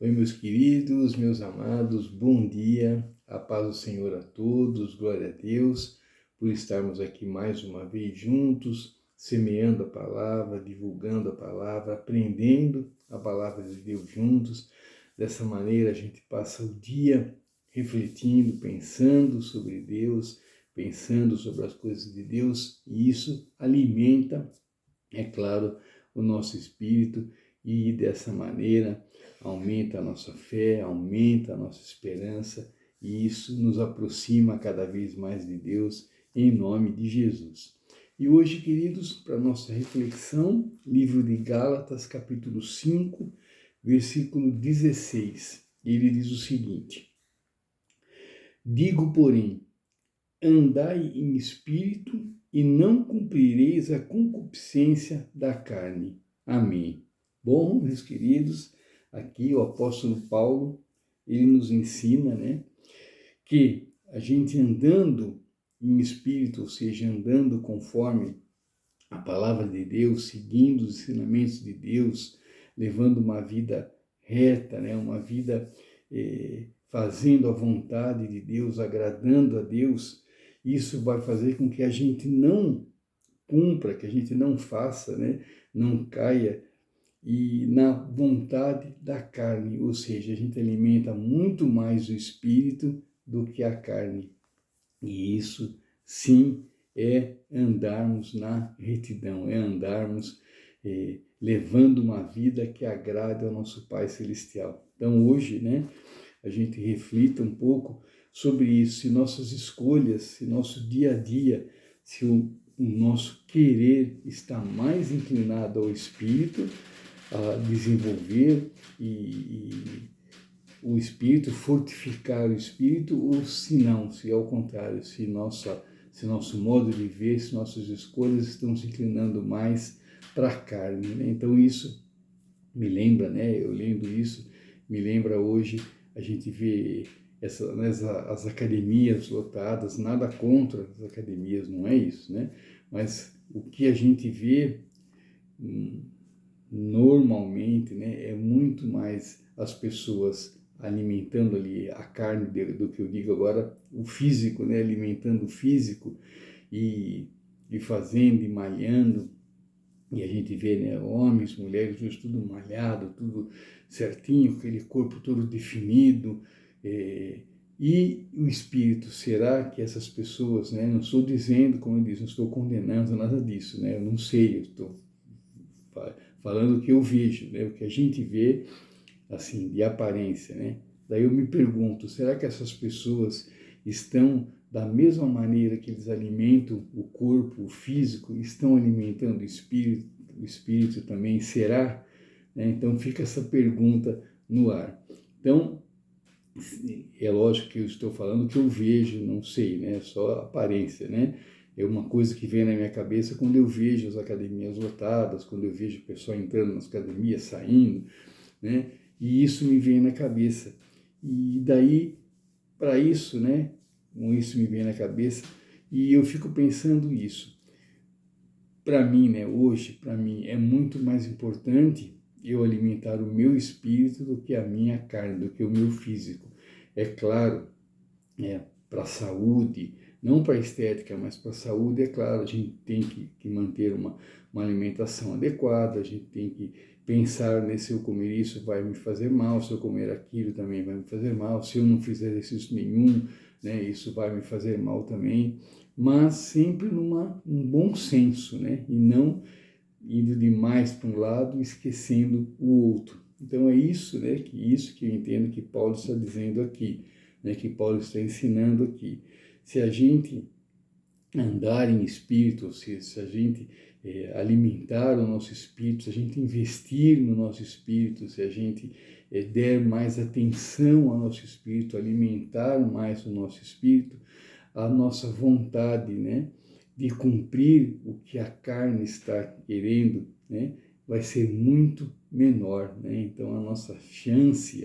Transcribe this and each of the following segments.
Oi, meus queridos, meus amados, bom dia, a paz do Senhor a todos, glória a Deus, por estarmos aqui mais uma vez juntos, semeando a palavra, divulgando a palavra, aprendendo a palavra de Deus juntos. Dessa maneira a gente passa o dia refletindo, pensando sobre Deus, pensando sobre as coisas de Deus, e isso alimenta, é claro, o nosso espírito, e dessa maneira aumenta a nossa fé, aumenta a nossa esperança, e isso nos aproxima cada vez mais de Deus, em nome de Jesus. E hoje, queridos, para nossa reflexão, livro de Gálatas, capítulo 5, versículo 16. Ele diz o seguinte: digo, porém, andai em espírito e não cumprireis a concupiscência da carne. Amém. Bom, meus queridos, aqui o apóstolo Paulo, ele nos ensina, que a gente andando em espírito, ou seja, andando conforme a palavra de Deus, seguindo os ensinamentos de Deus, levando uma vida reta, uma vida fazendo a vontade de Deus, agradando a Deus, isso vai fazer com que a gente não cumpra, que a gente não faça, não caia e na vontade da carne, ou seja, a gente alimenta muito mais o espírito do que a carne. E isso, sim, é andarmos na retidão, é andarmos levando uma vida que agrade ao nosso Pai Celestial. Então, hoje, a gente reflita um pouco sobre isso, se nossas escolhas, se nosso dia a dia, se o nosso querer está mais inclinado ao Espírito, a desenvolver e o Espírito, fortificar o Espírito, ou se não, se ao contrário, se nosso modo de ver, se nossas escolhas estão se inclinando mais para a carne. Então isso me lembra, eu lendo isso, me lembra hoje, a gente vê as academias lotadas, nada contra as academias, não é isso, mas o que a gente vê normalmente, é muito mais as pessoas alimentando ali a carne do que eu digo agora, o físico, alimentando o físico e fazendo e malhando. E a gente vê, homens, mulheres, tudo malhado, tudo certinho, aquele corpo todo definido. E o Espírito, será que essas pessoas, não estou dizendo, como eu disse, não estou condenando nada disso, eu não sei, eu estou falando o que eu vejo, o que a gente vê, assim, de aparência, Daí eu me pergunto, será que essas pessoas estão da mesma maneira que eles alimentam o corpo, o físico, estão alimentando o espírito também? Será? Então fica essa pergunta no ar. Então, é lógico que eu estou falando o que eu vejo, não sei, só aparência, É uma coisa que vem na minha cabeça quando eu vejo as academias lotadas, quando eu vejo o pessoal entrando nas academias, saindo, E isso me vem na cabeça. E daí, para isso, com isso me vem na cabeça, e eu fico pensando isso. Para mim, hoje, para mim, é muito mais importante eu alimentar o meu espírito do que a minha carne, do que o meu físico. É claro, para a saúde, não para a estética, mas para a saúde, é claro, a gente tem que manter uma alimentação adequada, a gente tem que pensar, se eu comer isso vai me fazer mal, se eu comer aquilo também vai me fazer mal, se eu não fizer exercício nenhum, isso vai me fazer mal também, mas sempre um bom senso, e não indo demais para um lado e esquecendo o outro. Então é isso, que eu entendo que Paulo está dizendo aqui, que Paulo está ensinando aqui. Se a gente andar em espírito, se a gente alimentar o nosso espírito, se a gente investir no nosso espírito, se a gente der mais atenção ao nosso espírito, alimentar mais o nosso espírito, a nossa vontade, de cumprir o que a carne está querendo, vai ser muito menor, Então a nossa chance,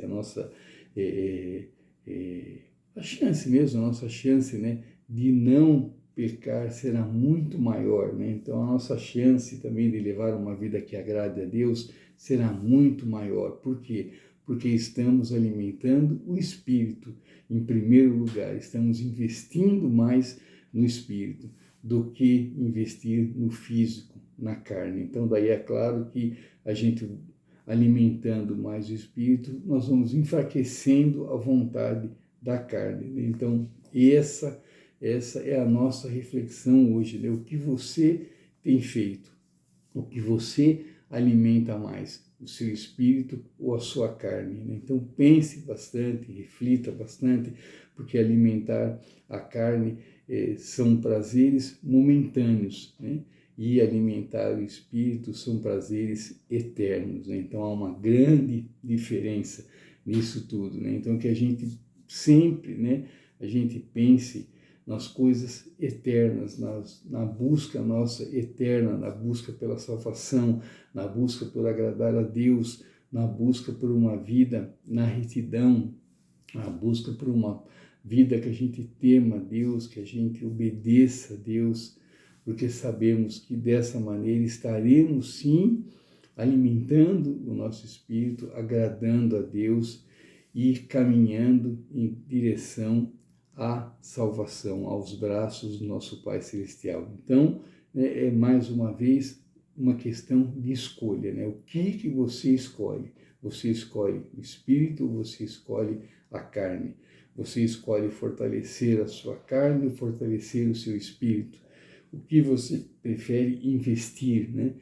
a chance mesmo, a nossa chance, de não pecar será muito maior, Então a nossa chance também de levar uma vida que agrade a Deus será muito maior. Por quê? porque estamos alimentando o espírito em primeiro lugar, estamos investindo mais no espírito do que investir no físico, na carne. Então daí é claro que a gente alimentando mais o espírito, nós vamos enfraquecendo a vontade da carne, né? Então essa é a nossa reflexão hoje, né? O que você tem feito? O que você alimenta mais? O seu espírito ou a sua carne, né? Então pense bastante, reflita bastante, porque alimentar a carne são prazeres momentâneos, né? E alimentar o espírito são prazeres eternos, né? Então há uma grande diferença nisso tudo, né? Então que a gente sempre, né, a gente pense nas coisas eternas, na busca nossa eterna, na busca pela salvação, na busca por agradar a Deus, na busca por uma vida na retidão, na busca por uma vida que a gente tema a Deus, que a gente obedeça a Deus, porque sabemos que dessa maneira estaremos sim alimentando o nosso espírito, agradando a Deus e caminhando em direção à salvação, aos braços do nosso Pai Celestial. Então, é mais uma vez uma questão de escolha, né? O que você escolhe? Você escolhe o espírito ou você escolhe a carne? Você escolhe fortalecer a sua carne ou fortalecer o seu espírito? O que você prefere investir, né?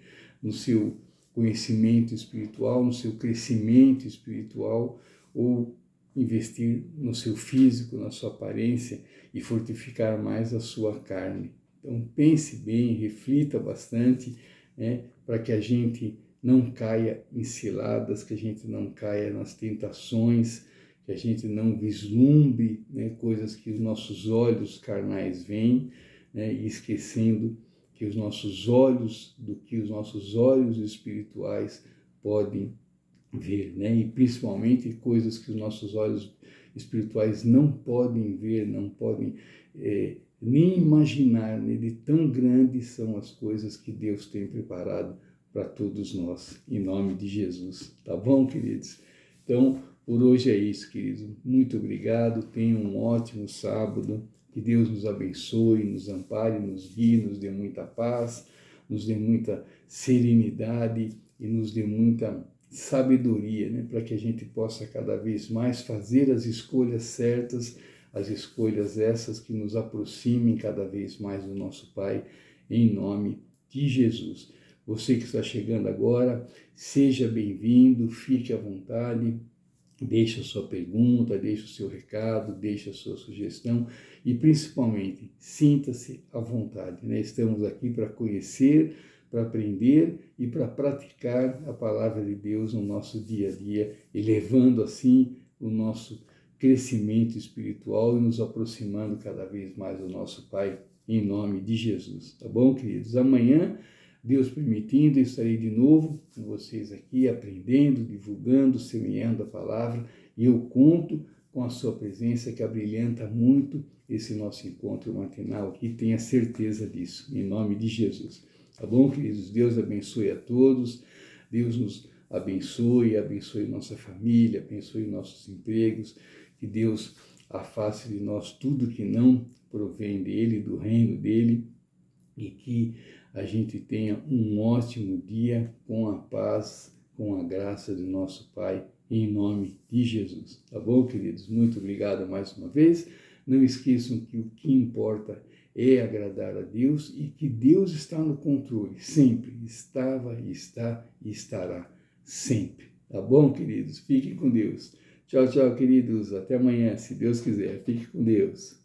No seu conhecimento espiritual, no seu crescimento espiritual, ou investir no seu físico, na sua aparência e fortificar mais a sua carne. Então pense bem, reflita bastante, né, para que a gente não caia em ciladas, que a gente não caia nas tentações, que a gente não vislumbre, né, coisas que os nossos olhos carnais veem, né, e esquecendo que os nossos olhos espirituais podem ver, né? E principalmente coisas que os nossos olhos espirituais não podem ver, não podem nem imaginar, né? De tão grandes são as coisas que Deus tem preparado para todos nós, em nome de Jesus. Tá bom, queridos? Então, por hoje é isso, queridos. Muito obrigado, tenham um ótimo sábado, que Deus nos abençoe, nos ampare, nos guie, nos dê muita paz, nos dê muita serenidade e nos dê muita sabedoria, né, para que a gente possa cada vez mais fazer as escolhas certas, as escolhas essas que nos aproximem cada vez mais do nosso Pai, em nome de Jesus. Você que está chegando agora, seja bem-vindo, fique à vontade, deixe a sua pergunta, deixe o seu recado, deixe a sua sugestão e principalmente sinta-se à vontade, né? Estamos aqui para conhecer, para aprender e para praticar a palavra de Deus no nosso dia a dia, elevando assim o nosso crescimento espiritual e nos aproximando cada vez mais do nosso Pai, em nome de Jesus. Tá bom, queridos? Amanhã, Deus permitindo, eu estarei de novo com vocês aqui, aprendendo, divulgando, semeando a palavra, e eu conto com a sua presença, que abrilhanta muito esse nosso encontro matinal aqui, tenha certeza disso, em nome de Jesus. Tá bom, queridos? Deus abençoe a todos, Deus nos abençoe, abençoe nossa família, abençoe nossos empregos, que Deus afaste de nós tudo que não provém dEle, do reino dEle, e que a gente tenha um ótimo dia com a paz, com a graça de nosso Pai, em nome de Jesus. Tá bom, queridos? Muito obrigado mais uma vez. Não esqueçam que o que importa é agradar a Deus e que Deus está no controle, sempre. Estava, está e estará sempre. Tá bom, queridos? Fiquem com Deus. Tchau, tchau, queridos. Até amanhã, se Deus quiser. Fique com Deus.